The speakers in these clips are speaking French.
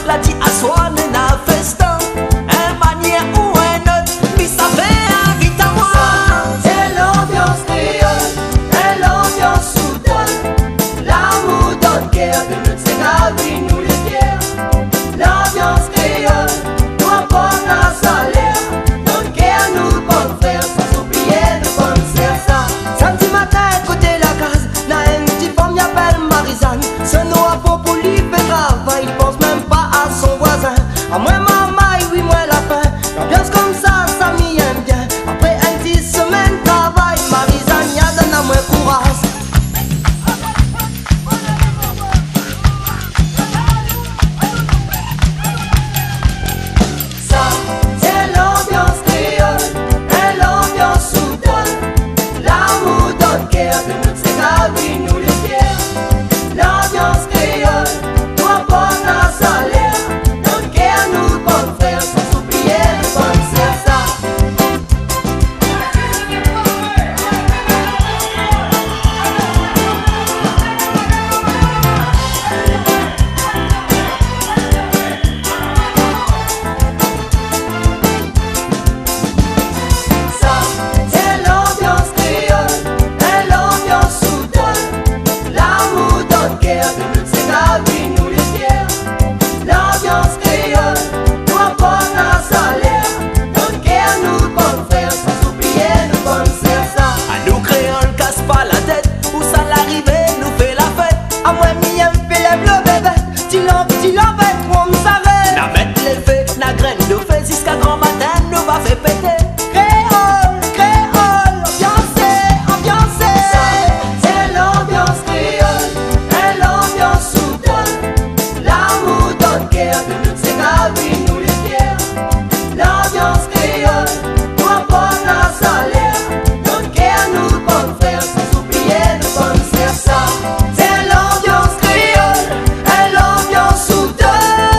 la dit à soi, n'a festin, un manière ou un autre, mais ça fait invite à moi. C'est l'ambiance créole, et l'ambiance soudaine. L'amour donne guerre, de notre sénavi, nous les fiers. L'ambiance créole, nous apporte un salaire. Donne guerre, nous bonnes frères, sans oublier de bonnes sœurs. Ça, samedi matin, écoutez la case, là, un petit femme y'appelle Marizane. Ce nom a pour lui fait travail, il pense même pas à son voisin. À moi, maman, oui, moi, la fin. L'ambiance comme ça m'y aime bien. Après un 10 semaines de travail, Marizane, y'a donne à moi courage. Ça, c'est l'ambiance créole, et l'ambiance soudaine. L'amour donne guerre, de notre sénavi, nous les fiers. L'ambiance créole, nous apporte un salaire. Donne guerre, nous bonnes frères, sans oublier de bonnes sœurs. Ça, ça, c'est l'ambiance créole, et l'ambiance soudaine. L'amour donne guerre, de notre sénavi, nous les fiers. L'ambiance créole, nous apporte un salaire. Donne guerre, nous bonnes frères, sans oublier de bonnes sœurs. Ça, À nous créoles, casse pas la tête, où ça l'arrivée, nous fait la fête. à moi, m'y aime, Philippe le bébé. Petit l'envers, on me savait. La mettre les feux, la graine nous fait jusqu'à grand matin, nous va faire péter. Créole, créole, ambiancé, ambiancé. C'est l'ambiance créole, et l'ambiance soudaine. L'amour donne guerre, de notre sénavi, nous les fiers. L'ambiance créole, nous apporte un salaire. Donne guerre, nous bonnes frères, sans oublier de bonnes sœurs. Ça, c'est l'ambiance créole, et l'ambiance soudaine.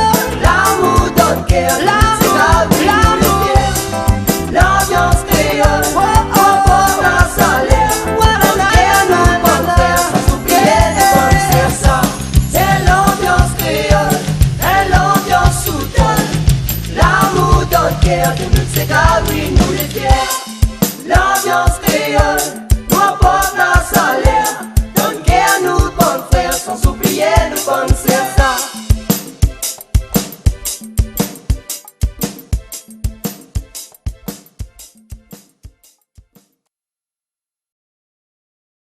L'amour donne guerre, de notre sénavi, nous les fiers. L'ambiance créole, apporte un salaire. Donne guerre, nous bonnes frères, sans oublier de bonnes sœurs. Ça, c'est l'ambiance créole, et l'ambiance soudaine. L'amour donne guerre, de notre sénavi, nous les fiers. L'ambiance